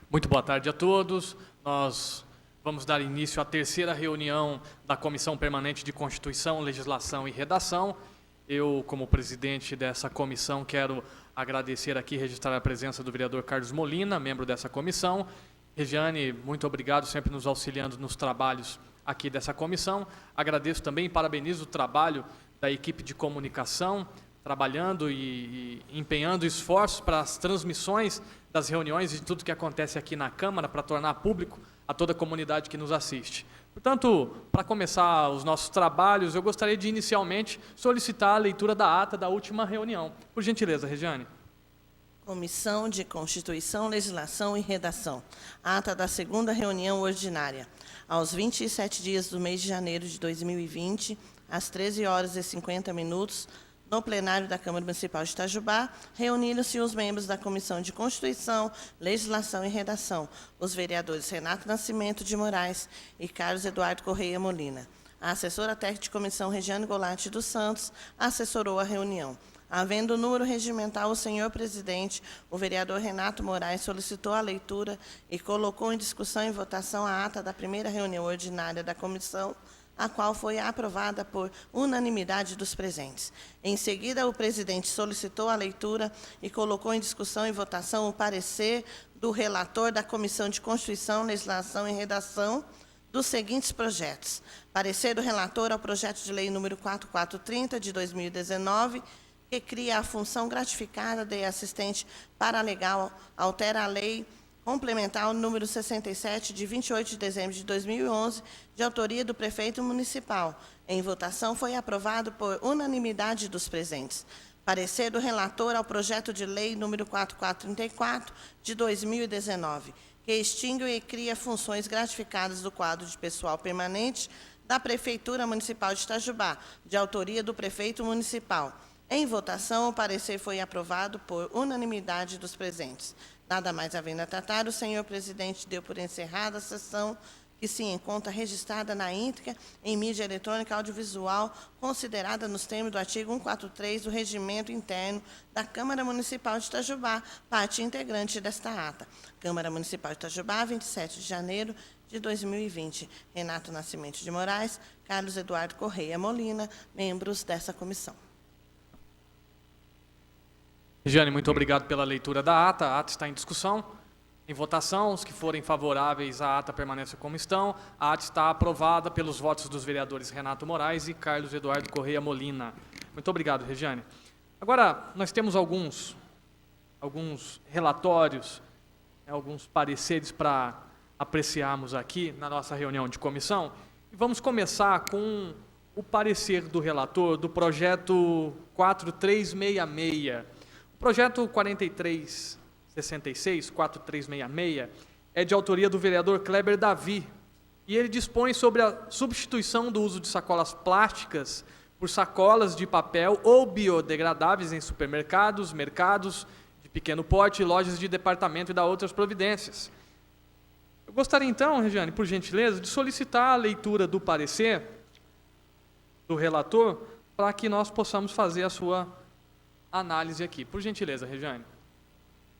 Muito boa tarde a todos. Nós vamos dar início à terceira reunião da Comissão Permanente de Constituição, Legislação e Redação. Eu, como presidente dessa comissão, quero agradecer aqui, registrar a presença do vereador Carlos Molina, membro dessa comissão. Regiane, muito obrigado, sempre nos auxiliando nos trabalhos aqui dessa comissão. Agradeço também e parabenizo o trabalho da equipe de comunicação, trabalhando e empenhando esforços para as transmissões das reuniões e de tudo que acontece aqui na Câmara, para tornar público a toda a comunidade que nos assiste. Portanto, para começar os nossos trabalhos, eu gostaria de inicialmente solicitar a leitura da ata da última reunião. Por gentileza, Regiane. Comissão de Constituição, Legislação e Redação. Ata da segunda reunião ordinária. Aos 27 dias do mês de janeiro de 2020, às 13h50, no plenário da Câmara Municipal de Itajubá, reuniram-se os membros da Comissão de Constituição, Legislação e Redação, os vereadores Renato Nascimento de Moraes e Carlos Eduardo Correia Molina. A assessora técnica de comissão, Regiane Golatti dos Santos, assessorou a reunião. Havendo o número regimental, o senhor presidente, o vereador Renato Moraes, solicitou a leitura e colocou em discussão e votação a ata da primeira reunião ordinária da comissão, a qual foi aprovada por unanimidade dos presentes. Em seguida, o presidente solicitou a leitura e colocou em discussão e votação o parecer do relator da Comissão de Constituição, Legislação e Redação dos seguintes projetos. Parecer do relator ao projeto de lei número 4430, de 2019, que cria a função gratificada de assistente paralegal, altera a lei complementar número 67, de 28 de dezembro de 2011, de autoria do prefeito municipal. Em votação, foi aprovado por unanimidade dos presentes. Parecer do relator ao projeto de lei número 4434, de 2019, que extingue e cria funções gratificadas do quadro de pessoal permanente da Prefeitura Municipal de Itajubá, de autoria do prefeito municipal. Em votação, o parecer foi aprovado por unanimidade dos presentes. Nada mais havendo a tratar, o senhor presidente deu por encerrada a sessão, que se encontra registrada na íntegra em mídia eletrônica audiovisual, considerada nos termos do artigo 143 do Regimento Interno da Câmara Municipal de Itajubá, parte integrante desta ata. Câmara Municipal de Itajubá, 27 de janeiro de 2020. Renato Nascimento de Moraes, Carlos Eduardo Correia Molina, membros dessa comissão. Regiane, muito obrigado pela leitura da ata. A ata está em discussão, em votação. Os que forem favoráveis à ata permanecem como estão. A ata está aprovada pelos votos dos vereadores Renato Moraes e Carlos Eduardo Correia Molina. Muito obrigado, Regiane. Agora, nós temos alguns relatórios, alguns pareceres para apreciarmos aqui na nossa reunião de comissão. E vamos começar com o parecer do relator do projeto 4366. O projeto 4366 é de autoria do vereador Kleber Davi, e ele dispõe sobre a substituição do uso de sacolas plásticas por sacolas de papel ou biodegradáveis em supermercados, mercados de pequeno porte, lojas de departamento e da outras providências. Eu gostaria então, Regiane, por gentileza, de solicitar a leitura do parecer do relator para que nós possamos fazer a sua análise aqui. Por gentileza, Regiane.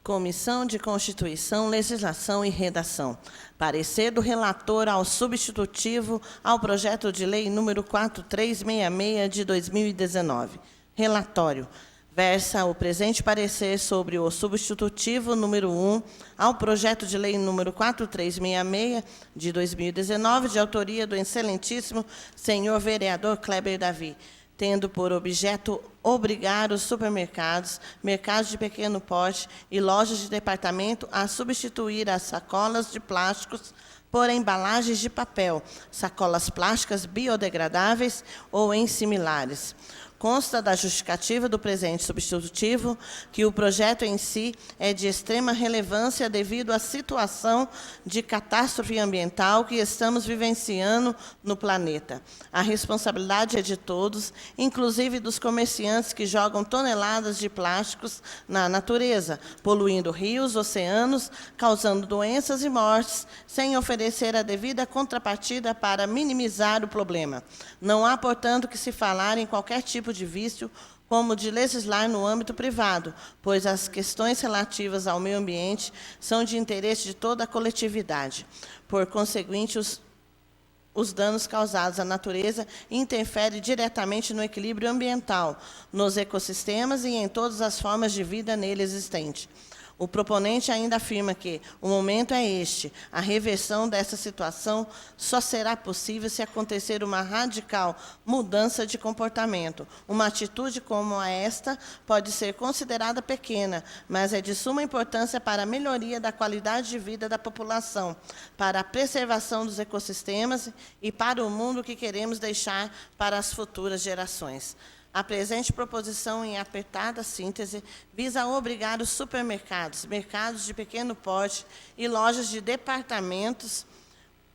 Comissão de Constituição, Legislação e Redação. Parecer do relator ao substitutivo ao projeto de lei número 4366 de 2019. Relatório. Versa o presente parecer sobre o substitutivo número 1 ao projeto de lei número 4366 de 2019, de autoria do excelentíssimo senhor vereador Kleber Davi, tendo por objeto obrigar os supermercados, mercados de pequeno porte e lojas de departamento a substituir as sacolas de plásticos por embalagens de papel, sacolas plásticas biodegradáveis ou em similares. Consta da justificativa do presente substitutivo que o projeto em si é de extrema relevância devido à situação de catástrofe ambiental que estamos vivenciando no planeta. A responsabilidade é de todos, inclusive dos comerciantes que jogam toneladas de plásticos na natureza, poluindo rios, oceanos, causando doenças e mortes, sem oferecer a devida contrapartida para minimizar o problema. Não há, portanto, que se falar em qualquer tipo de vício como de legislar no âmbito privado, pois as questões relativas ao meio ambiente são de interesse de toda a coletividade. Por conseguinte, os danos causados à natureza interferem diretamente no equilíbrio ambiental, nos ecossistemas e em todas as formas de vida nele existente. O proponente ainda afirma que o momento é este. A reversão dessa situação só será possível se acontecer uma radical mudança de comportamento. Uma atitude como esta pode ser considerada pequena, mas é de suma importância para a melhoria da qualidade de vida da população, para a preservação dos ecossistemas e para o mundo que queremos deixar para as futuras gerações. A presente proposição, em apertada síntese, visa obrigar os supermercados, mercados de pequeno porte e lojas de departamentos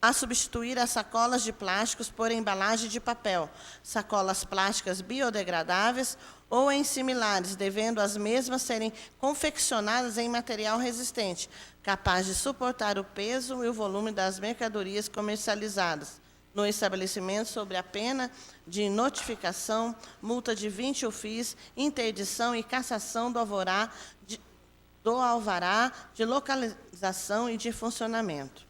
a substituir as sacolas de plásticos por embalagem de papel, sacolas plásticas biodegradáveis ou em similares, devendo as mesmas serem confeccionadas em material resistente, capaz de suportar o peso e o volume das mercadorias comercializadas no estabelecimento, sob a pena de notificação, multa de 20 UFIs, interdição e cassação do alvará de localização e de funcionamento.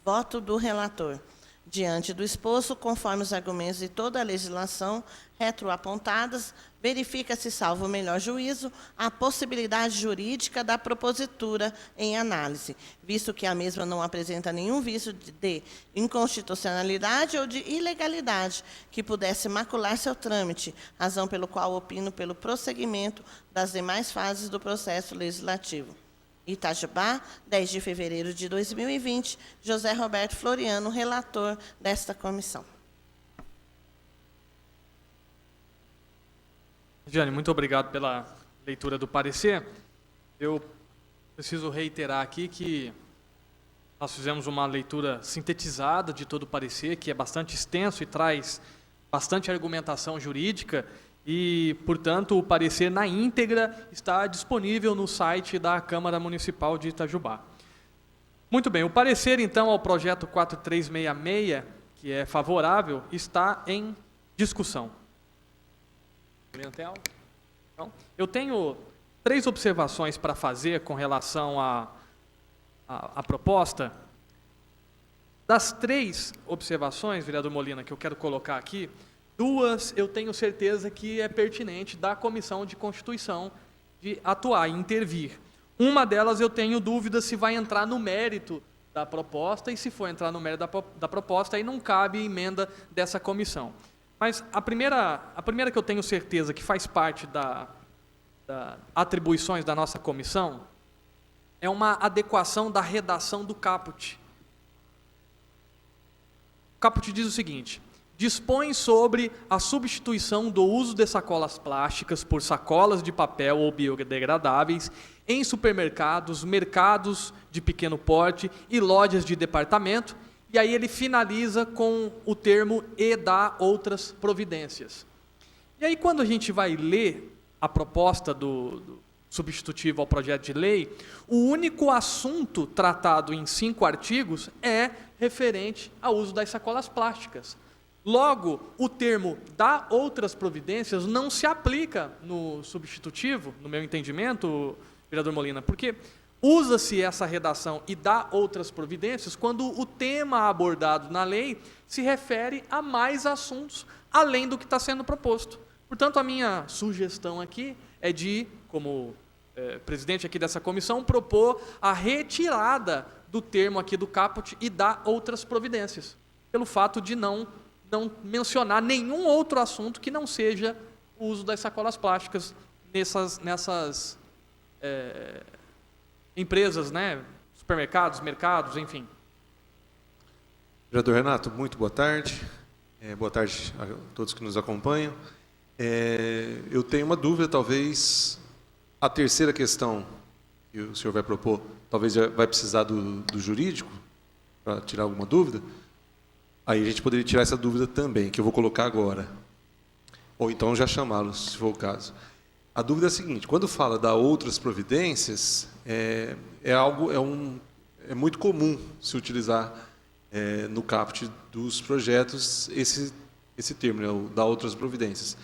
Voto do relator. Diante do exposto, conforme os argumentos de toda a legislação retroapontadas, verifica-se, salvo o melhor juízo, a possibilidade jurídica da propositura em análise, visto que a mesma não apresenta nenhum vício de inconstitucionalidade ou de ilegalidade que pudesse macular seu trâmite, razão pelo qual opino pelo prosseguimento das demais fases do processo legislativo. Itajubá, 10 de fevereiro de 2020, José Roberto Floriano, relator desta comissão. Jane, muito obrigado pela leitura do parecer. Eu preciso reiterar aqui que nós fizemos uma leitura sintetizada de todo o parecer, que é bastante extenso e traz bastante argumentação jurídica, e, portanto, o parecer na íntegra está disponível no site da Câmara Municipal de Itajubá. Muito bem, o parecer, então, ao projeto 4366, que é favorável, está em discussão. Então, eu tenho 3 observações para fazer com relação à proposta. Das 3 observações, vereador Molina, que eu quero colocar aqui, 2 eu tenho certeza que é pertinente da Comissão de Constituição de atuar e intervir. Uma delas eu tenho dúvida se vai entrar no mérito da proposta, e se for entrar no mérito da proposta, aí não cabe emenda dessa comissão. Mas a primeira que eu tenho certeza que faz parte das atribuições da nossa comissão é uma adequação da redação do caput. O caput diz o seguinte: dispõe sobre a substituição do uso de sacolas plásticas por sacolas de papel ou biodegradáveis em supermercados, mercados de pequeno porte e lojas de departamento. E aí ele finaliza com o termo "e dá outras providências". E aí, quando a gente vai ler a proposta do substitutivo ao projeto de lei, o único assunto tratado em 5 artigos é referente ao uso das sacolas plásticas. Logo, o termo "dá outras providências" não se aplica no substitutivo, no meu entendimento, vereador Molina, porque usa-se essa redação "e dá outras providências" quando o tema abordado na lei se refere a mais assuntos além do que está sendo proposto. Portanto, a minha sugestão aqui é de, como presidente aqui dessa comissão, propor a retirada do termo aqui do caput "e dá outras providências", pelo fato de não mencionar nenhum outro assunto que não seja o uso das sacolas plásticas nessas empresas, né? Supermercados, mercados, enfim. Vereador Renato, muito boa tarde. Boa tarde a todos que nos acompanham. Eu tenho uma dúvida, talvez a terceira questão que o senhor vai propor, talvez já vai precisar do jurídico, para tirar alguma dúvida. Aí a gente poderia tirar essa dúvida também, que eu vou colocar agora. Ou então já chamá-los, se for o caso. A dúvida é a seguinte: quando fala da outras providências, é muito comum se utilizar no caput dos projetos esse termo, né, o da outras providências.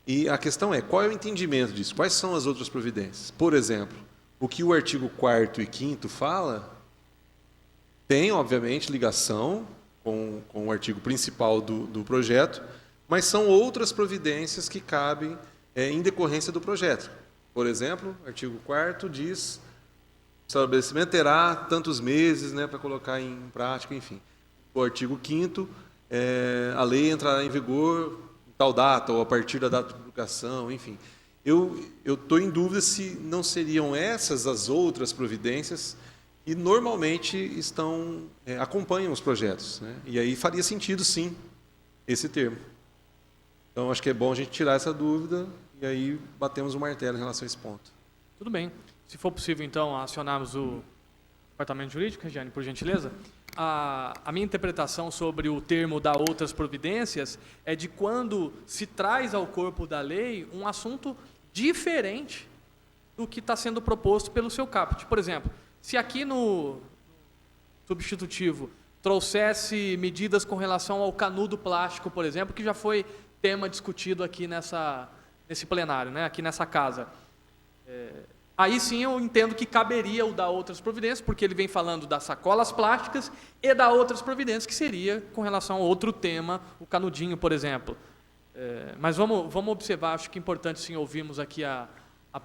E a questão é, qual é o entendimento disso? Quais são as outras providências? Por exemplo, o que o artigo 4º e 5º fala tem, obviamente, ligação com o artigo principal do projeto, mas são outras providências que cabem em decorrência do projeto. Por exemplo, o artigo 4º diz: o estabelecimento terá tantos meses, né, para colocar em prática, enfim. O artigo 5º, a lei entrará em vigor em tal data, ou a partir da data de publicação, enfim. Eu estou em dúvida se não seriam essas as outras providências que normalmente acompanham os projetos, né? E aí faria sentido, sim, esse termo. Então, acho que é bom a gente tirar essa dúvida e aí batemos o martelo em relação a esse ponto. Tudo bem. Se for possível, então, acionarmos o Departamento Jurídico, Regiane, por gentileza. A minha interpretação sobre o termo "dar outras providências" é de quando se traz ao corpo da lei um assunto diferente do que está sendo proposto pelo seu caput. Por exemplo, se aqui no substitutivo trouxesse medidas com relação ao canudo plástico, por exemplo, que já foi tema discutido aqui nesse plenário, né, aqui nessa casa. Aí sim eu entendo que caberia o "dar outras providências", porque ele vem falando das sacolas plásticas e "dar outras providências", que seria com relação a outro tema, o canudinho, por exemplo. Mas vamos observar, acho que é importante sim ouvirmos aqui a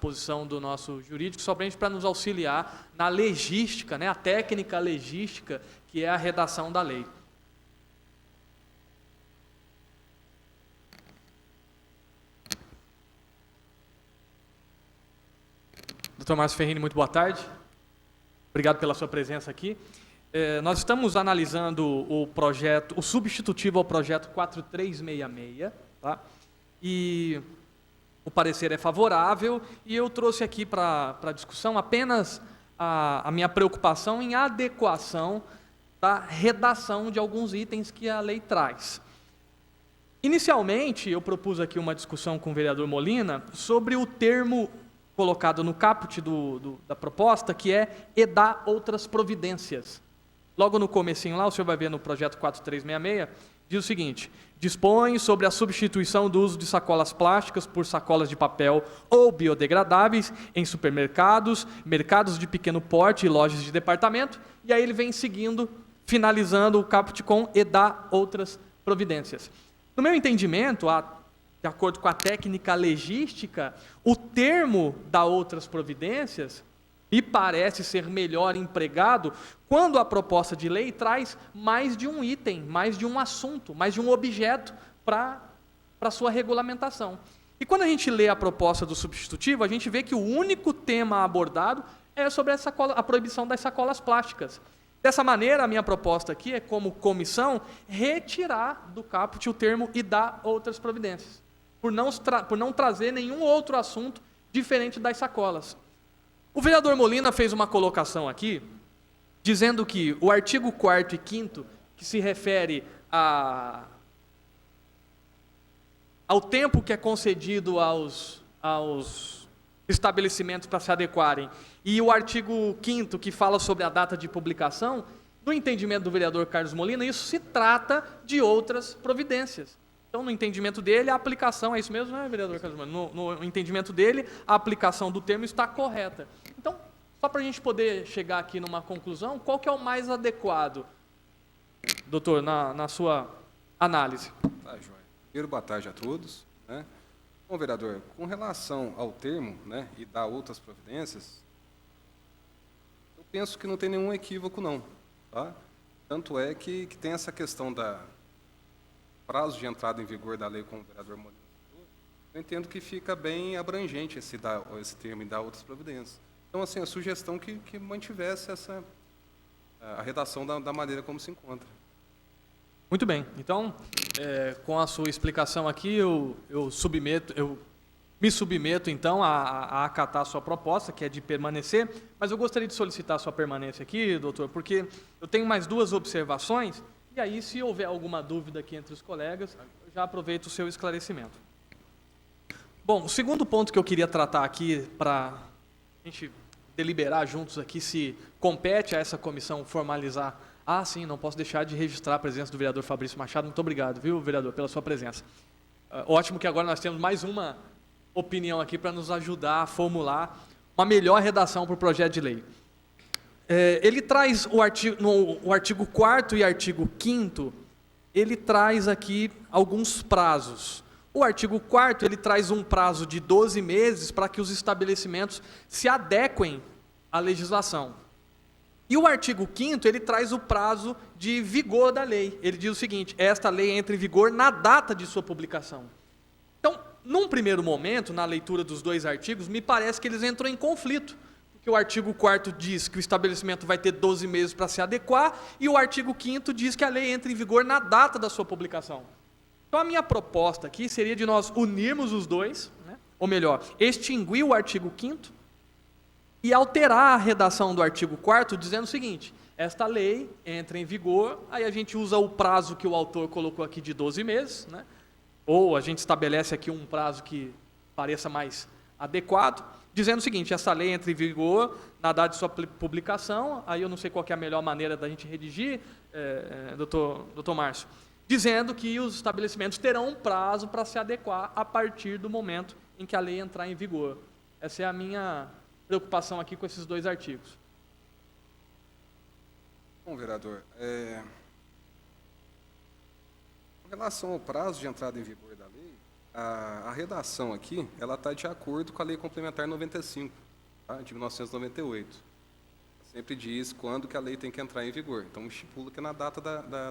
posição do nosso jurídico, somente para nos auxiliar na legística, né, a técnica legística, que é a redação da lei. Dr. Márcio Ferrini, muito boa tarde. Obrigado pela sua presença aqui. Nós estamos analisando o substitutivo ao projeto 4366, tá? E o parecer é favorável, e eu trouxe aqui para a discussão apenas a minha preocupação em adequação da redação de alguns itens que a lei traz. Inicialmente, eu propus aqui uma discussão com o vereador Molina sobre o termo colocado no caput da proposta, que é "e dar outras providências". Logo no comecinho lá, o senhor vai ver no projeto 4366, diz o seguinte: dispõe sobre a substituição do uso de sacolas plásticas por sacolas de papel ou biodegradáveis em supermercados, mercados de pequeno porte e lojas de departamento, e aí ele vem seguindo, finalizando o caput com "e dar outras providências". No meu entendimento, de acordo com a técnica legística, o termo "dar outras providências" me parece ser melhor empregado quando a proposta de lei traz mais de um item, mais de um assunto, mais de um objeto para sua regulamentação. E quando a gente lê a proposta do substitutivo, a gente vê que o único tema abordado é sobre a proibição das sacolas plásticas. Dessa maneira, a minha proposta aqui é, como comissão, retirar do caput o termo "e dar outras providências", por não trazer nenhum outro assunto diferente das sacolas. O vereador Molina fez uma colocação aqui, dizendo que o artigo 4º e 5º, que se refere ao tempo que é concedido aos estabelecimentos para se adequarem, e o artigo 5º, que fala sobre a data de publicação, no entendimento do vereador Carlos Molina, isso se trata de outras providências. Então, no entendimento dele, a aplicação, é isso mesmo, né, vereador Carlos Molina? No entendimento dele, a aplicação do termo está correta. Então, só para a gente poder chegar aqui numa conclusão, qual que é o mais adequado, doutor, na sua análise? Tá, joia. Primeiro, boa tarde a todos, né? Bom, vereador, com relação ao termo, né, "e dar outras providências", eu penso que não tem nenhum equívoco, não, tá? Tanto é que tem essa questão da prazo de entrada em vigor da lei, como o vereador Molina citou, eu entendo que fica bem abrangente esse termo "e dar outras providências". Então, assim, a sugestão que mantivesse a redação da maneira como se encontra. Muito bem. Então, com a sua explicação aqui, eu me submeto, então, a acatar a sua proposta, que é de permanecer, mas eu gostaria de solicitar a sua permanência aqui, doutor, porque eu tenho mais duas observações, e aí, se houver alguma dúvida aqui entre os colegas, eu já aproveito o seu esclarecimento. Bom, o segundo ponto que eu queria tratar aqui, para a gente deliberar juntos aqui, se compete a essa comissão formalizar. Sim, não posso deixar de registrar a presença do vereador Fabrício Machado. Muito obrigado, viu, vereador, pela sua presença. Ótimo que agora nós temos mais uma opinião aqui para nos ajudar a formular uma melhor redação para o projeto de lei. Ele traz o artigo 4º e artigo 5º, ele traz aqui alguns prazos. O artigo 4º, ele traz um prazo de 12 meses para que os estabelecimentos se adequem à legislação. E o artigo 5º, ele traz o prazo de vigor da lei. Ele diz o seguinte: esta lei entra em vigor na data de sua publicação. Então, num primeiro momento, na leitura dos dois artigos, me parece que eles entram em conflito. Porque o artigo 4º diz que o estabelecimento vai ter 12 meses para se adequar, e o artigo 5º diz que a lei entra em vigor na data da sua publicação. Então, a minha proposta aqui seria de nós unirmos os dois, né? Ou melhor, extinguir o artigo 5º, e alterar a redação do artigo 4º dizendo o seguinte: esta lei entra em vigor, aí a gente usa o prazo que o autor colocou aqui de 12 meses, né? Ou a gente estabelece aqui um prazo que pareça mais adequado, dizendo o seguinte: essa lei entra em vigor na data de sua publicação, aí eu não sei qual que é a melhor maneira da gente redigir, doutor Márcio, dizendo que os estabelecimentos terão um prazo para se adequar a partir do momento em que a lei entrar em vigor. Essa é a minha preocupação aqui com esses dois artigos. Bom, vereador, com relação ao prazo de entrada em vigor da lei, a redação aqui, ela está de acordo com a Lei Complementar 95, tá, de 1998. Sempre diz quando que a lei tem que entrar em vigor, então estipula que é na data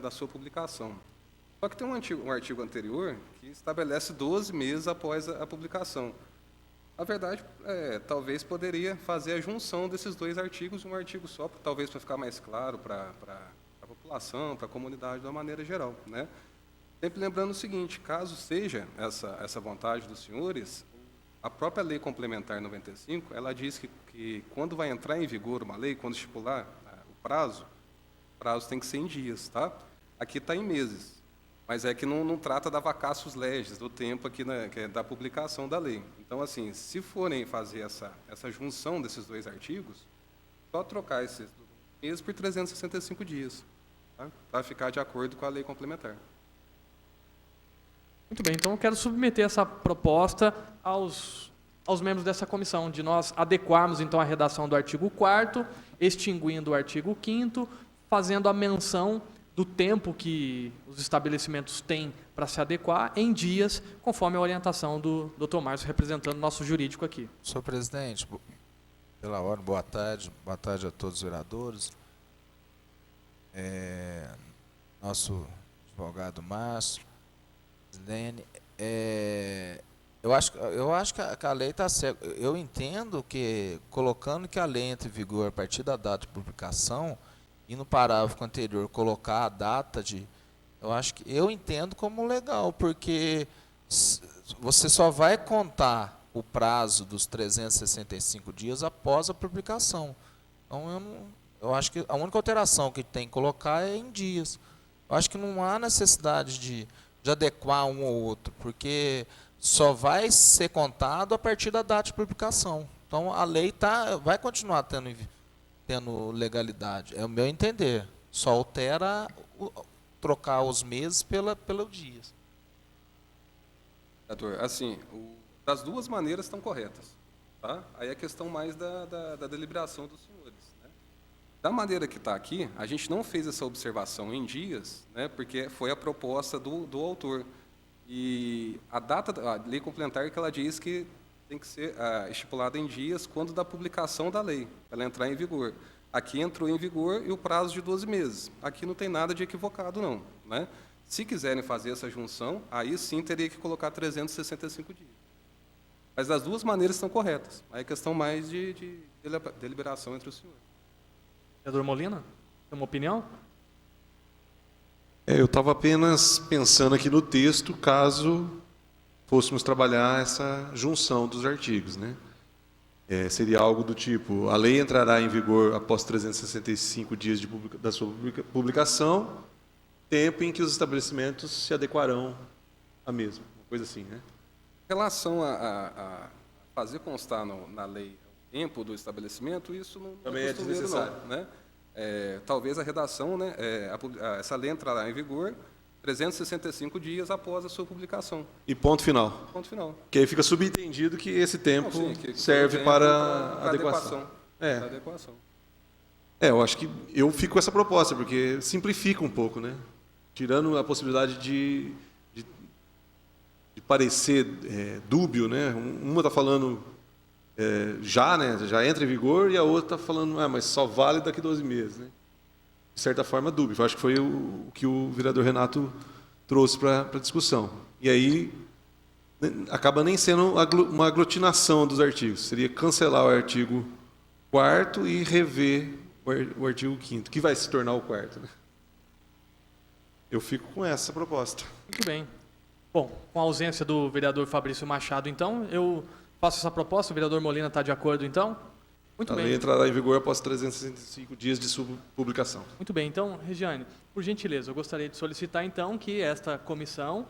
da sua publicação. Só que tem um artigo anterior que estabelece 12 meses após a publicação. Na verdade, talvez poderia fazer a junção desses dois artigos em um artigo só, talvez para ficar mais claro para a população, para a comunidade de uma maneira geral, né? Sempre lembrando o seguinte: caso seja essa vontade dos senhores, a própria Lei Complementar 95, ela diz que quando vai entrar em vigor uma lei, quando estipular o prazo tem que ser em dias, tá? Aqui está em meses. Mas é que não trata da vacatio legis, do tempo aqui que é da publicação da lei. Então, assim, se forem fazer essa junção desses dois artigos, só trocar esses meses por 365 dias, tá? Para ficar de acordo com a lei complementar. Muito bem, então eu quero submeter essa proposta aos membros dessa comissão, de nós adequarmos então a redação do artigo 4º, extinguindo o artigo 5º, fazendo a menção do tempo que os estabelecimentos têm para se adequar em dias, conforme a orientação do Dr. Márcio, representando o nosso jurídico aqui. Senhor presidente, pela ordem, boa tarde a todos os vereadores. Nosso advogado Márcio, Lene, eu acho que a lei está certa. Eu entendo que, colocando que a lei entre em vigor a partir da data de publicação, e no parágrafo anterior colocar a data eu entendo como legal, porque você só vai contar o prazo dos 365 dias após a publicação. Então, eu acho que a única alteração que tem que colocar é em dias. Eu acho que não há necessidade de adequar um ou outro, porque só vai ser contado a partir da data de publicação. Então, a lei vai continuar tendo legalidade, é o meu entender. Só altera trocar os meses pelos dias. Vereador, assim, das duas maneiras estão corretas, tá? Aí é questão mais da deliberação dos senhores, né? Da maneira que está aqui, a gente não fez essa observação em dias, né? Porque foi a proposta do autor. E a lei complementar que ela diz que tem que ser estipulada em dias quando da publicação da lei, para ela entrar em vigor. Aqui entrou em vigor e o prazo de 12 meses. Aqui não tem nada de equivocado, não, né? Se quiserem fazer essa junção, aí sim teria que colocar 365 dias. Mas as duas maneiras estão corretas. Aí é questão mais de deliberação entre os senhores. Vereador Molina, tem uma opinião? Eu estava apenas pensando aqui no texto, caso fôssemos trabalhar essa junção dos artigos, né? Seria algo do tipo: a lei entrará em vigor após 365 dias da sua publicação, tempo em que os estabelecimentos se adequarão à mesma, uma coisa assim, né? Em relação a fazer constar na lei o tempo do estabelecimento, isso não também é é desnecessário, não, né? Talvez a redação, né? Essa lei entrará em vigor 365 dias após a sua publicação. E ponto final. Ponto final. Que aí fica subentendido que esse tempo Não, sim, que serve tempo para pra adequação. É. Pra adequação. Eu acho que eu fico com essa proposta, porque simplifica um pouco, né? Tirando a possibilidade de parecer dúbio, né? Uma está falando já, né? Já entra em vigor, e a outra está falando, mas só vale daqui 12 meses, né? De certa forma, dúbio. Eu acho que foi o que o vereador Renato trouxe para a discussão. E aí acaba nem sendo uma aglutinação dos artigos. Seria cancelar o artigo 4º e rever o artigo 5º, que vai se tornar o 4º, né? Eu fico com essa proposta. Muito bem. Bom, com a ausência do vereador Fabrício Machado, então, eu faço essa proposta. O vereador Molina está de acordo, então? Muito A bem. lei entrará em vigor após 365 dias de sua publicação. Muito bem. Então, Regiane, por gentileza, eu gostaria de solicitar, então, que esta comissão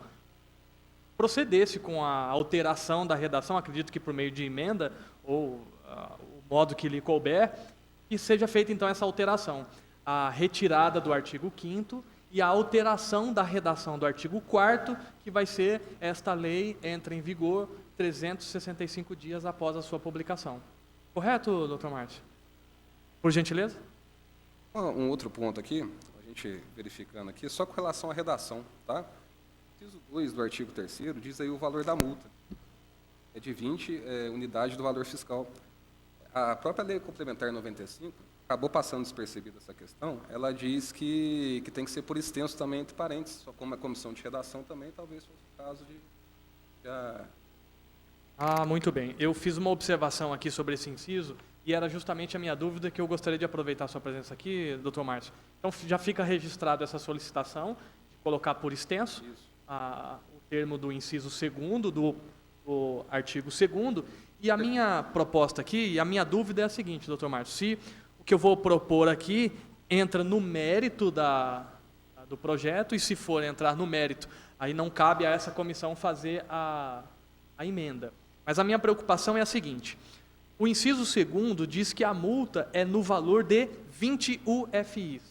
procedesse com a alteração da redação, acredito que por meio de emenda, ou o modo que lhe couber, e seja feita, então, essa alteração. A retirada do artigo 5º e a alteração da redação do artigo 4º, que vai ser esta lei entra em vigor 365 dias após a sua publicação. Correto, doutor Márcio? Por gentileza? Um outro ponto aqui, a gente verificando aqui, só com relação à redação, tá? O inciso 2 do artigo 3º diz aí o valor da multa. É de 20 unidades do valor fiscal. A própria Lei Complementar 95 acabou passando despercebida essa questão. Ela diz que tem que ser por extenso também entre parênteses, só como a comissão de redação também, talvez fosse o caso de Muito bem. Eu fiz uma observação aqui sobre esse inciso e era justamente a minha dúvida, que eu gostaria de aproveitar a sua presença aqui, doutor Márcio. Então, já fica registrado essa solicitação de colocar por extenso o termo do inciso 2º do artigo 2º. E a minha proposta aqui, e a minha dúvida é a seguinte, doutor Márcio: se o que eu vou propor aqui entra no mérito do projeto, e se for entrar no mérito, aí não cabe a essa comissão fazer a emenda. Mas a minha preocupação é a seguinte: o inciso 2º diz que a multa é no valor de 20 UFIs.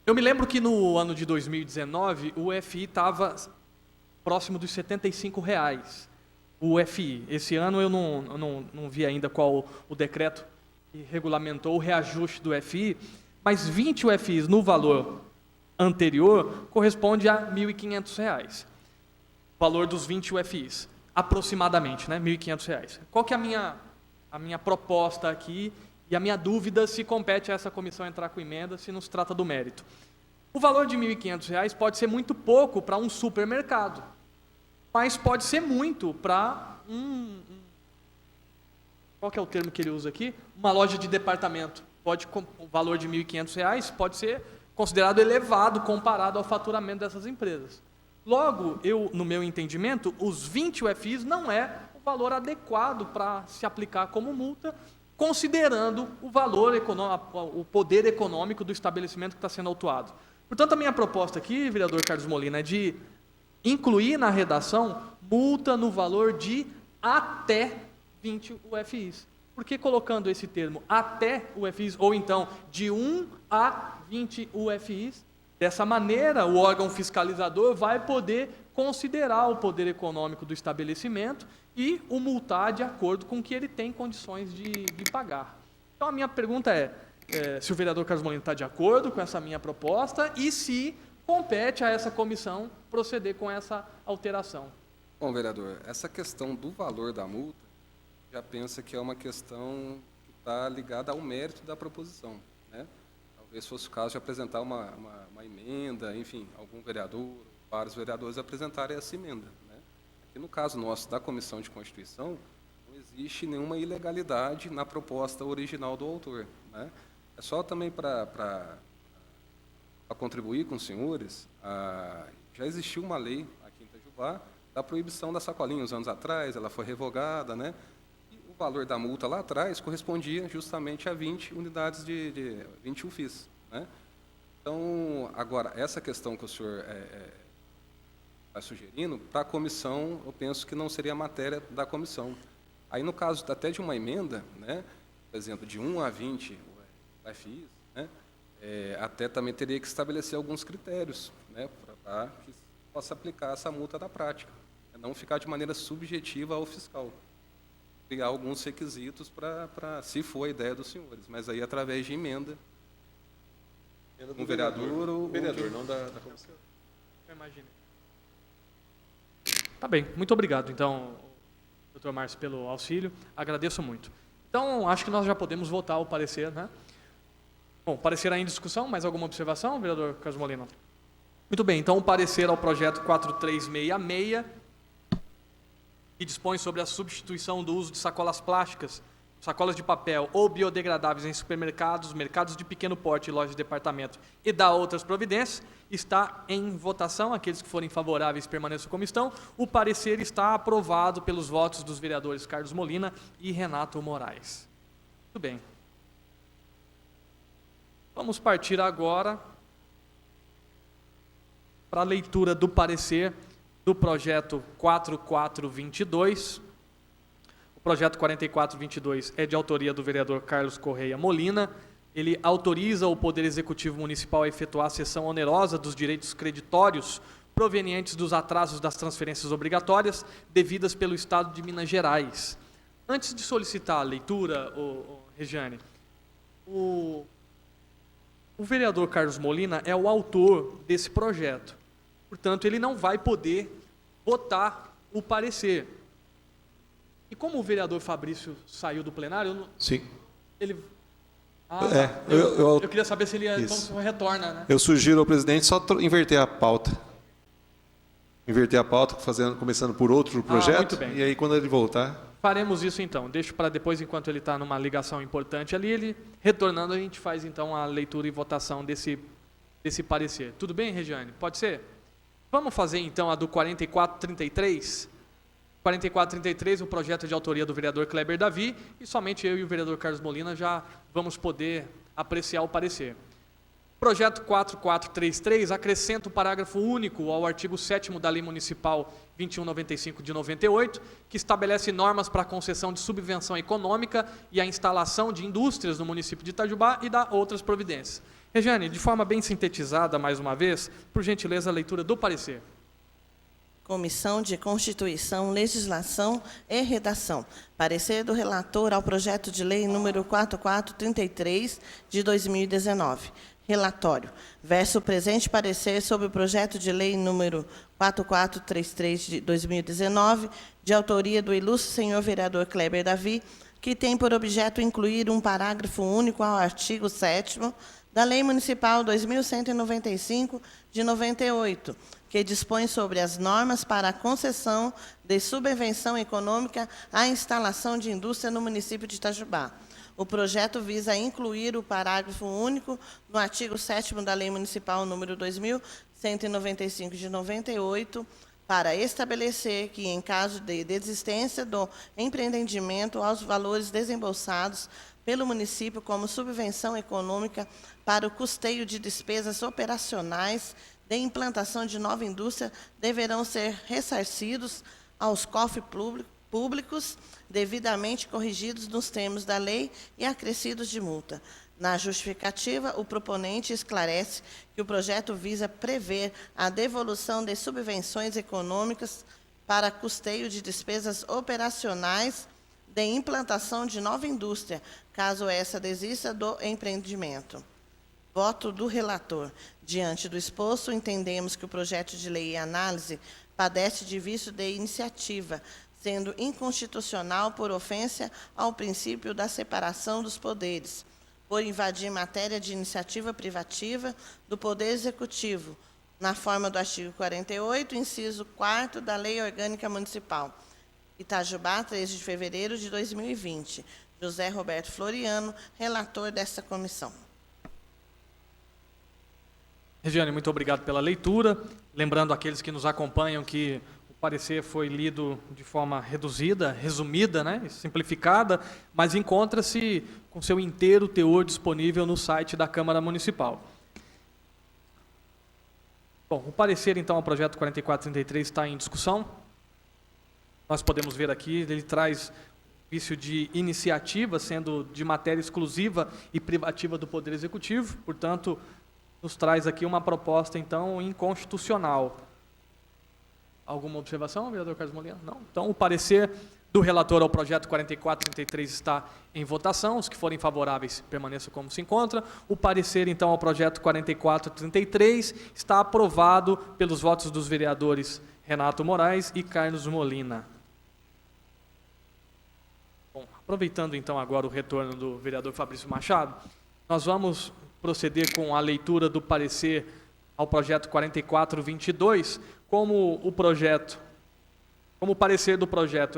Eu me lembro que no ano de 2019, o UFI estava próximo dos R$ 75,00. O UFI. Esse ano eu não vi ainda qual o decreto que regulamentou o reajuste do UFI, mas 20 UFIs no valor anterior corresponde a R$ 1.500. O valor dos 20 UFIs, aproximadamente, né? R$ 1.500. Qual que é a minha proposta aqui e a minha dúvida se compete a essa comissão entrar com emenda, se não se trata do mérito? O valor de R$ 1.500 pode ser muito pouco para um supermercado, mas pode ser muito para qual que é o termo que ele usa aqui? Uma loja de departamento. O valor de R$ 1.500 pode ser considerado elevado comparado ao faturamento dessas empresas. Logo, no meu entendimento, os 20 UFIs não é o valor adequado para se aplicar como multa, considerando o valor econômico, o poder econômico do estabelecimento que está sendo autuado. Portanto, a minha proposta aqui, vereador Carlos Molina, é de incluir na redação multa no valor de até 20 UFIs. Por que colocando esse termo até UFIs, ou então de 1 a 20 UFIs? Dessa maneira, o órgão fiscalizador vai poder considerar o poder econômico do estabelecimento e o multar de acordo com o que ele tem condições de pagar. Então, a minha pergunta é se o vereador Carlos Molina está de acordo com essa minha proposta e se compete a essa comissão proceder com essa alteração. Bom, vereador, essa questão do valor da multa, já pensa que é uma questão que está ligada ao mérito da proposição, né? Talvez fosse o caso de apresentar uma emenda, enfim, algum vereador, vários vereadores apresentarem essa emenda, né? Aqui no caso nosso da Comissão de Constituição, não existe nenhuma ilegalidade na proposta original do autor, né? É só também para contribuir com os senhores, já existiu uma lei aqui em Itajubá da proibição da sacolinha uns anos atrás, ela foi revogada, né? E o valor da multa lá atrás correspondia justamente a 20 unidades de 20 UFIs, né? Então, agora, essa questão que o senhor está sugerindo, para a comissão, eu penso que não seria matéria da comissão. Aí, no caso até de uma emenda, né, por exemplo, de 1 a 20 UFIs, né, até também teria que estabelecer alguns critérios, né, para que possa aplicar essa multa na prática, não ficar de maneira subjetiva ao fiscal. Criar alguns requisitos para, se for a ideia dos senhores, mas aí através de emenda. Um vereador ou... Vereador, não da comissão. Eu imaginei. Tá bem, muito obrigado, então, doutor Márcio, pelo auxílio. Agradeço muito. Então, acho que nós já podemos votar o parecer, né? Bom, parecer ainda em discussão, mais alguma observação, vereador Carlos Molina? Muito bem, então o parecer ao projeto 4366, que dispõe sobre a substituição do uso de sacolas plásticas, sacolas de papel ou biodegradáveis em supermercados, mercados de pequeno porte e lojas de departamento e da outras providências, está em votação. Aqueles que forem favoráveis permaneçam como estão. O parecer está aprovado pelos votos dos vereadores Carlos Molina e Renato Moraes. Muito bem. Vamos partir agora para a leitura do parecer do projeto 4422. O projeto 4422 é de autoria do vereador Carlos Correia Molina. Ele autoriza o Poder Executivo Municipal a efetuar a cessão onerosa dos direitos creditórios provenientes dos atrasos das transferências obrigatórias devidas pelo Estado de Minas Gerais. Antes de solicitar a leitura, Regiane, o vereador Carlos Molina é o autor desse projeto. Portanto, ele não vai poder votar o parecer. E como o vereador Fabrício saiu do plenário, Sim. ele... eu queria saber se ele Isso. então retorna, né? Eu sugiro ao presidente só inverter a pauta. Começando por outro projeto, muito bem. e aí quando ele voltar... Faremos isso então. Deixo para depois, enquanto ele está numa ligação importante ali, ele retornando, a gente faz então a leitura e votação desse parecer. Tudo bem, Regiane? Pode ser? Vamos fazer então a do 4433? 4433, o projeto de autoria do vereador Kleber Davi, e somente eu e o vereador Carlos Molina já vamos poder apreciar o parecer. Projeto 4433 acrescenta o parágrafo único ao artigo 7º da Lei Municipal 2195 de 98, que estabelece normas para a concessão de subvenção econômica e a instalação de indústrias no município de Itajubá e da outras providências. Regiane, de forma bem sintetizada, mais uma vez, por gentileza, a leitura do parecer. Comissão de Constituição, Legislação e Redação. Parecer do relator ao projeto de lei número 4433 de 2019. Relatório. Verso o presente parecer sobre o projeto de lei número 4433 de 2019, de autoria do ilustre senhor vereador Kleber Davi, que tem por objeto incluir um parágrafo único ao artigo 7º da Lei Municipal 2195 de 98, que dispõe sobre as normas para a concessão de subvenção econômica à instalação de indústria no município de Itajubá. O projeto visa incluir o parágrafo único no artigo 7º da Lei Municipal número 2195 de 98, para estabelecer que, em caso de desistência do empreendimento aos valores desembolsados pelo município como subvenção econômica para o custeio de despesas operacionais de implantação de nova indústria, deverão ser ressarcidos aos cofres públicos, devidamente corrigidos nos termos da lei e acrescidos de multa. Na justificativa, o proponente esclarece que o projeto visa prever a devolução de subvenções econômicas para custeio de despesas operacionais de implantação de nova indústria, caso essa desista do empreendimento. Voto do relator. Diante do exposto, entendemos que o projeto de lei em análise padece de vício de iniciativa, sendo inconstitucional por ofensa ao princípio da separação dos poderes, por invadir matéria de iniciativa privativa do Poder Executivo, na forma do artigo 48, inciso 4º da Lei Orgânica Municipal. Itajubá, 13 de fevereiro de 2020. José Roberto Floriano, relator desta comissão. Regiane, muito obrigado pela leitura. Lembrando àqueles que nos acompanham que o parecer foi lido de forma reduzida, resumida, né, simplificada, mas encontra-se com seu inteiro teor disponível no site da Câmara Municipal. Bom, o parecer, então, ao projeto 4433 está em discussão. Nós podemos ver aqui, ele traz vício de iniciativa, sendo de matéria exclusiva e privativa do Poder Executivo. Portanto, nos traz aqui uma proposta, então, inconstitucional. Alguma observação, vereador Carlos Molina? Não? Então, o parecer do relator ao projeto 4433 está em votação. Os que forem favoráveis permaneçam como se encontra. O parecer, então, ao projeto 4433 está aprovado pelos votos dos vereadores Renato Moraes e Carlos Molina. Bom, aproveitando, então, agora o retorno do vereador Fabrício Machado, nós vamos proceder com a leitura do parecer ao projeto 4422, como o parecer do projeto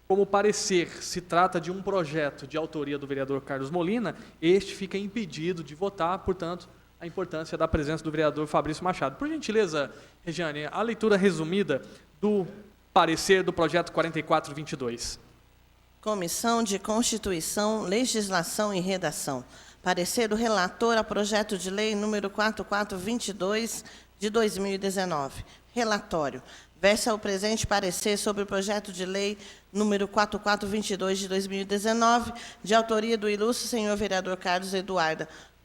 como o parecer se trata de um projeto de autoria do vereador Carlos Molina, este fica impedido de votar, portanto, a importância da presença do vereador Fabrício Machado. Por gentileza, Regiane, a leitura resumida do parecer do projeto 4422. Comissão de Constituição, Legislação e Redação. Parecer do relator ao projeto de lei número 4422 de 2019. Relatório. Versa o presente parecer sobre o projeto de lei número 4422 de 2019, de autoria do ilustre senhor vereador Carlos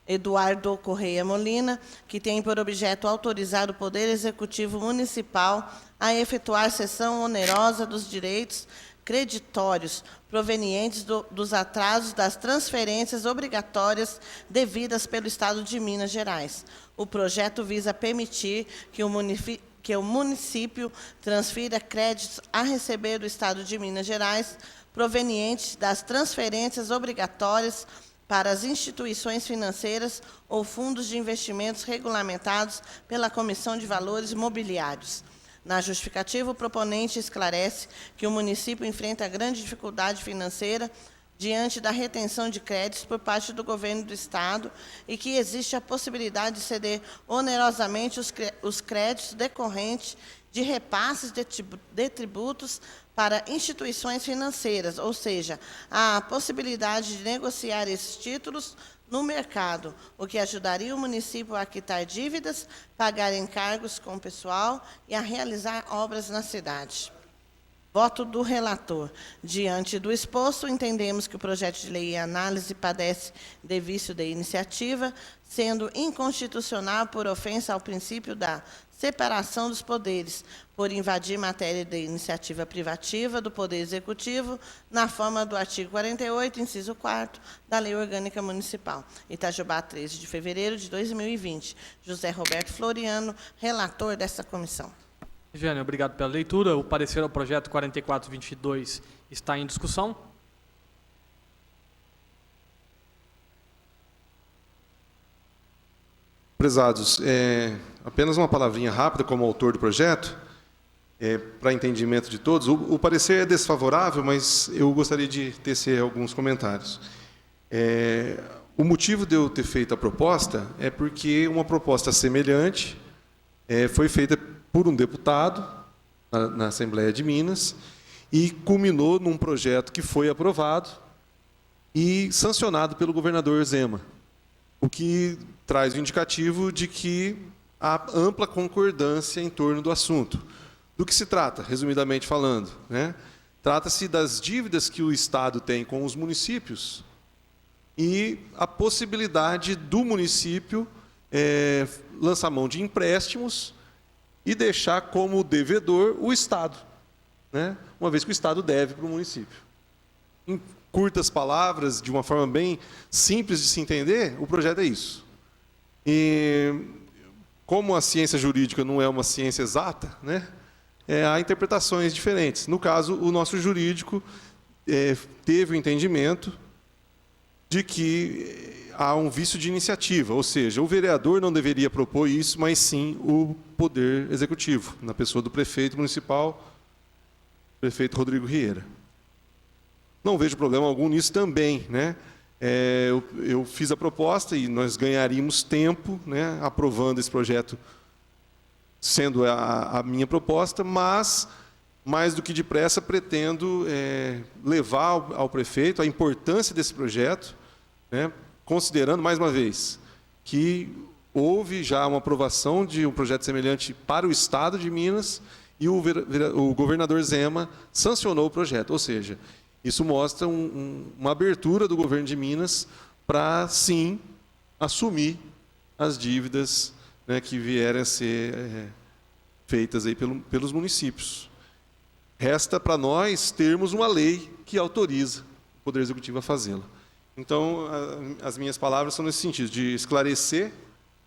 Eduardo Correia Molina, que tem por objeto autorizar o Poder Executivo Municipal a efetuar cessão onerosa dos direitos creditórios provenientes dos atrasos das transferências obrigatórias devidas pelo Estado de Minas Gerais. O projeto visa permitir que o município transfira créditos a receber do Estado de Minas Gerais provenientes das transferências obrigatórias para as instituições financeiras ou fundos de investimentos regulamentados pela Comissão de Valores Mobiliários. Na justificativa, o proponente esclarece que o município enfrenta grande dificuldade financeira diante da retenção de créditos por parte do governo do Estado e que existe a possibilidade de ceder onerosamente os créditos decorrentes de repasses de tributos para instituições financeiras, ou seja, a possibilidade de negociar esses títulos no mercado, o que ajudaria o município a quitar dívidas, pagar encargos com o pessoal e a realizar obras na cidade. Voto do relator. Diante do exposto, entendemos que o projeto de lei em análise padece de vício de iniciativa, sendo inconstitucional por ofensa ao princípio da separação dos poderes, por invadir matéria de iniciativa privativa do Poder Executivo, na forma do artigo 48, inciso 4º, da Lei Orgânica Municipal. Itajubá, 13 de fevereiro de 2020. José Roberto Floriano, relator dessa comissão. Regiane, obrigado pela leitura. O parecer ao projeto 4422 está em discussão. Prezados, apenas uma palavrinha rápida como autor do projeto, para entendimento de todos. O parecer é desfavorável, mas eu gostaria de tecer alguns comentários. O motivo de eu ter feito a proposta é porque uma proposta semelhante foi feita por um deputado na Assembleia de Minas e culminou num projeto que foi aprovado e sancionado pelo governador Zema, o que traz o indicativo de que há ampla concordância em torno do assunto. Do que se trata, resumidamente falando, né? Trata-se das dívidas que o Estado tem com os municípios e a possibilidade do município lançar mão de empréstimos e deixar como devedor o Estado, né? Uma vez que o Estado deve para o município. Em curtas palavras, de uma forma bem simples de se entender, o projeto é isso. E como a ciência jurídica não é uma ciência exata, né? Há interpretações diferentes. No caso, o nosso jurídico teve o entendimento de que há um vício de iniciativa, ou seja, o vereador não deveria propor isso, mas sim o Poder Executivo, na pessoa do prefeito municipal, prefeito Rodrigo Rieira. Não vejo problema algum nisso também, né? Eu fiz a proposta e nós ganharíamos tempo, né, aprovando esse projeto, sendo a minha proposta, mas, mais do que depressa, pretendo levar ao prefeito a importância desse projeto, né, considerando, mais uma vez, que houve já uma aprovação de um projeto semelhante para o Estado de Minas e o governador Zema sancionou o projeto. Ou seja, isso mostra uma abertura do governo de Minas para, sim, assumir as dívidas, né, que vierem a ser feitas aí pelos municípios. Resta para nós termos uma lei que autoriza o Poder Executivo a fazê-la. Então, as minhas palavras são nesse sentido, de esclarecer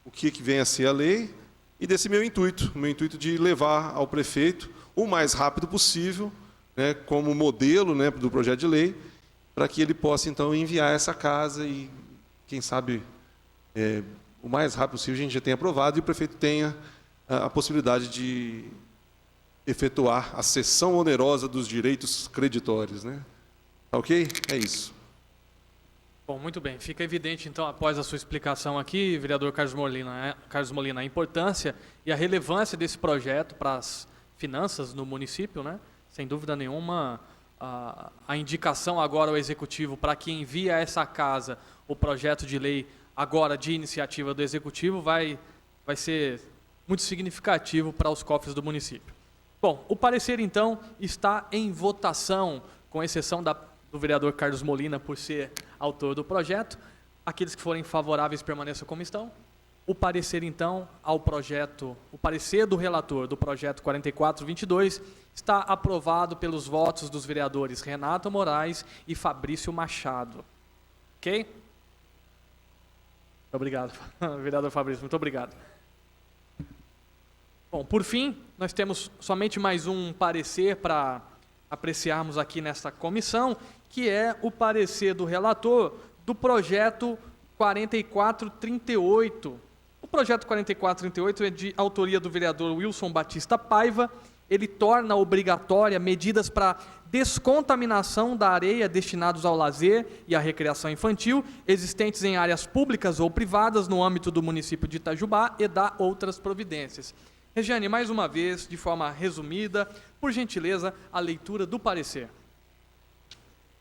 o que vem a ser a lei e desse meu intuito de levar ao prefeito o mais rápido possível, né, como modelo, né, do projeto de lei, para que ele possa, então, enviar essa casa e, quem sabe, o mais rápido possível a gente já tenha aprovado e o prefeito tenha a possibilidade de efetuar a cessão onerosa dos direitos creditórios, né? Tá ok? É isso. Bom, muito bem. Fica evidente, então, após a sua explicação aqui, vereador Carlos Molina, a importância e a relevância desse projeto para as finanças no município, né? Sem dúvida nenhuma, a indicação agora ao Executivo para que envie a essa casa o projeto de lei agora de iniciativa do Executivo vai ser muito significativo para os cofres do município. Bom, o parecer, então, está em votação, com exceção do vereador Carlos Molina, por ser autor do projeto. Aqueles que forem favoráveis permaneçam como estão. O parecer, então, o parecer do relator do projeto 4422 está aprovado pelos votos dos vereadores Renato Moraes e Fabrício Machado. Ok? Muito obrigado, vereador Fabrício, muito obrigado. Bom, por fim, nós temos somente mais um parecer para apreciarmos aqui nesta comissão, que é o parecer do relator do projeto 4438. O projeto 4438 é de autoria do vereador Wilson Batista Paiva. Ele torna obrigatória medidas para descontaminação da areia destinados ao lazer e à recreação infantil, existentes em áreas públicas ou privadas no âmbito do município de Itajubá, e dá outras providências. Regiane, mais uma vez, de forma resumida, por gentileza, a leitura do parecer.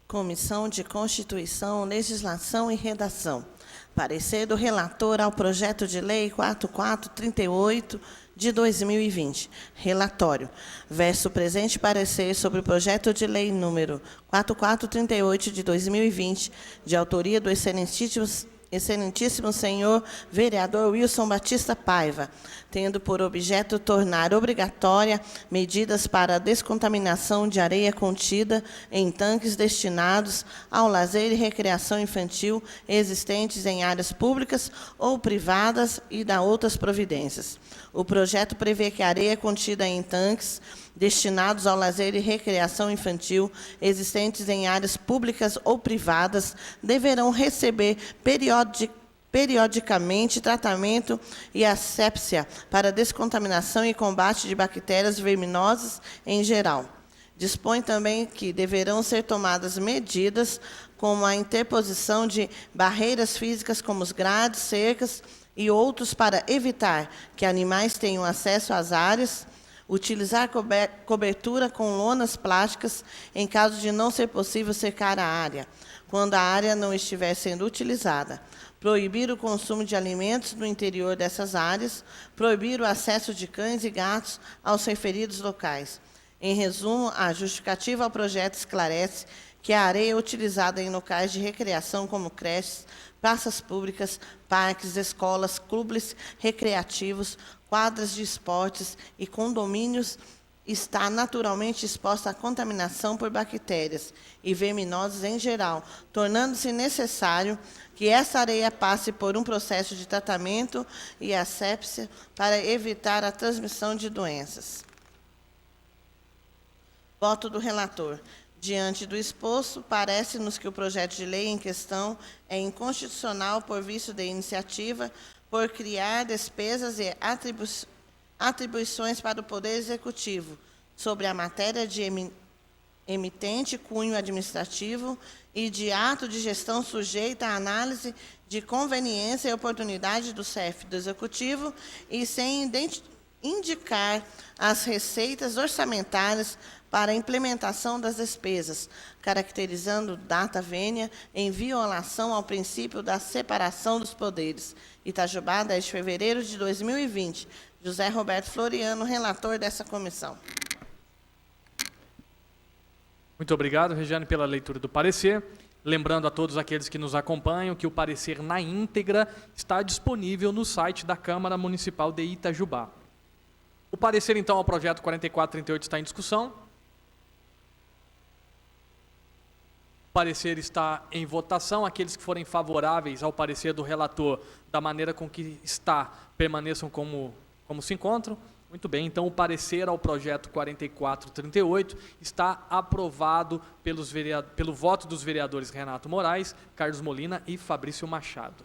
Comissão de Constituição, Legislação e Redação. Parecer do relator ao projeto de lei 4438 de 2020. Relatório. Verso presente parecer sobre o projeto de lei número 4438 de 2020, de autoria do excelentíssimo senhor vereador Wilson Batista Paiva, tendo por objeto tornar obrigatória medidas para a descontaminação de areia contida em tanques destinados ao lazer e recreação infantil existentes em áreas públicas ou privadas e dá outras providências. O projeto prevê que a areia contida em tanques destinados ao lazer e recreação infantil existentes em áreas públicas ou privadas deverão receber periodicamente tratamento e asepsia para descontaminação e combate de bactérias verminosas em geral. Dispõe também que deverão ser tomadas medidas como a interposição de barreiras físicas como os grades, cercas e outros para evitar que animais tenham acesso às áreas, utilizar cobertura com lonas plásticas em caso de não ser possível cercar a área, quando a área não estiver sendo utilizada, proibir o consumo de alimentos no interior dessas áreas, proibir o acesso de cães e gatos aos referidos locais. Em resumo, a justificativa ao projeto esclarece que a areia utilizada em locais de recreação como creches, praças públicas, parques, escolas, clubes recreativos, quadras de esportes e condomínios está naturalmente exposta à contaminação por bactérias e verminosas em geral, tornando-se necessário que essa areia passe por um processo de tratamento e asepsia para evitar a transmissão de doenças. Voto do relator. Diante do exposto, parece-nos que o projeto de lei em questão é inconstitucional por vício de iniciativa, por criar despesas e atribuições para o Poder Executivo sobre a matéria de emitente cunho administrativo e de ato de gestão sujeita à análise de conveniência e oportunidade do CEF do Executivo e sem indicar as receitas orçamentárias para a implementação das despesas, caracterizando data vênia em violação ao princípio da separação dos poderes. Itajubá, 10 de fevereiro de 2020. José Roberto Floriano, relator dessa comissão. Muito obrigado, Regiane, pela leitura do parecer. Lembrando a todos aqueles que nos acompanham que o parecer na íntegra está disponível no site da Câmara Municipal de Itajubá. O parecer, então, ao projeto 4438 está em discussão. O parecer está em votação. Aqueles que forem favoráveis ao parecer do relator, da maneira com que está, permaneçam como se encontram. Muito bem, então o parecer ao projeto 4438 está aprovado pelo voto dos vereadores Renato Moraes, Carlos Molina e Fabrício Machado.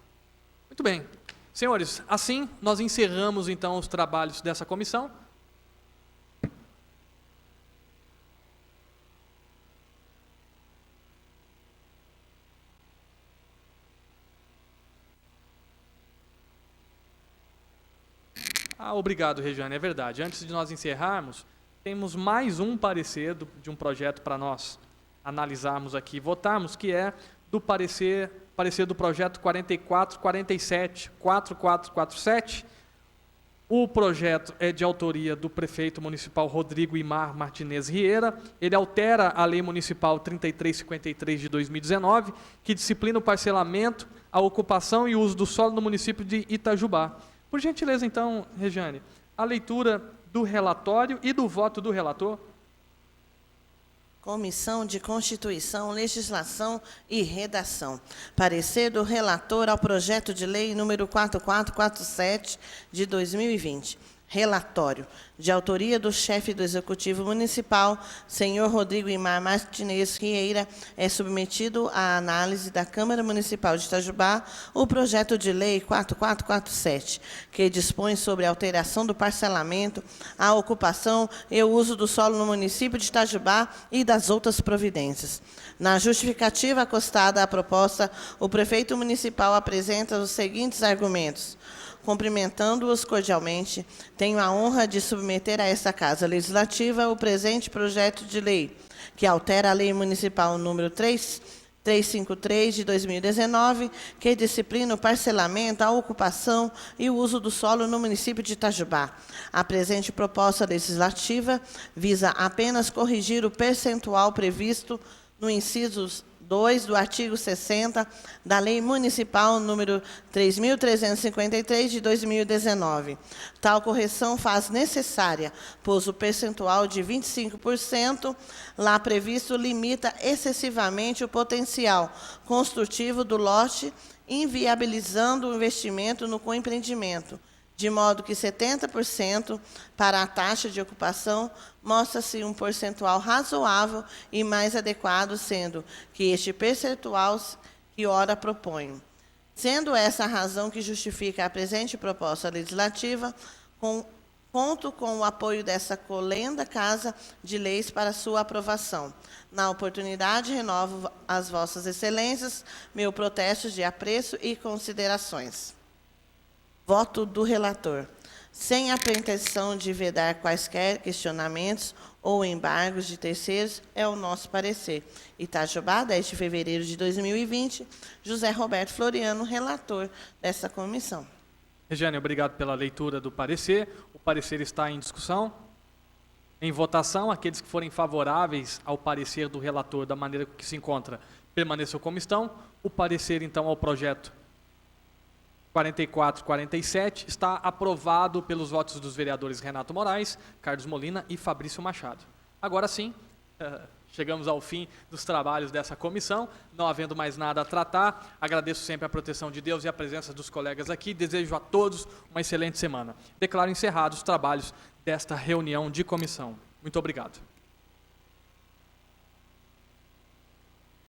Muito bem. Senhores, assim nós encerramos então os trabalhos dessa comissão. Obrigado, Regiane, é verdade. Antes de nós encerrarmos, temos mais um parecer de um projeto para nós analisarmos aqui e votarmos, que é do parecer do projeto 4447. O projeto é de autoria do prefeito municipal Rodrigo Imar Martinez Rieira. Ele altera a Lei Municipal 3353 de 2019, que disciplina o parcelamento, a ocupação e o uso do solo no município de Itajubá. Por gentileza, então, Regiane, a leitura do relatório e do voto do relator. Comissão de Constituição, Legislação e Redação. Parecer do relator ao projeto de lei número 4447 de 2020. Relatório, de autoria do chefe do Executivo Municipal, senhor Rodrigo Imar Martinez Rieira, é submetido à análise da Câmara Municipal de Itajubá o projeto de lei 4447, que dispõe sobre a alteração do parcelamento, a ocupação e o uso do solo no município de Itajubá e das outras providências. Na justificativa acostada à proposta, o prefeito municipal apresenta os seguintes argumentos. Cumprimentando-os cordialmente, tenho a honra de submeter a esta Casa Legislativa o presente projeto de lei, que altera a Lei Municipal número 353 de 2019, que disciplina o parcelamento, a ocupação e o uso do solo no município de Itajubá. A presente proposta legislativa visa apenas corrigir o percentual previsto no inciso 2 do artigo 60 da Lei Municipal número 3.353 de 2019. Tal correção faz necessária, pois o percentual de 25% lá previsto limita excessivamente o potencial construtivo do lote, inviabilizando o investimento no coempreendimento, de modo que 70% para a taxa de ocupação mostra-se um percentual razoável e mais adequado, sendo que este percentual que ora proponho. Sendo essa a razão que justifica a presente proposta legislativa, conto com o apoio dessa colenda Casa de Leis para sua aprovação. Na oportunidade, renovo às vossas excelências meu protesto de apreço e considerações. Voto do relator. Sem a pretensão de vedar quaisquer questionamentos ou embargos de terceiros, é o nosso parecer. Itajubá, 10 de fevereiro de 2020, José Roberto Floriano, relator dessa comissão. Regiane, obrigado pela leitura do parecer. O parecer está em discussão. Em votação, aqueles que forem favoráveis ao parecer do relator da maneira que se encontra, permaneçam como estão. O parecer, então, ao projeto 4447 está aprovado pelos votos dos vereadores Renato Moraes, Carlos Molina e Fabrício Machado. Agora sim, chegamos ao fim dos trabalhos dessa comissão. Não havendo mais nada a tratar, agradeço sempre a proteção de Deus e a presença dos colegas aqui. Desejo a todos uma excelente semana. Declaro encerrados os trabalhos desta reunião de comissão. Muito obrigado.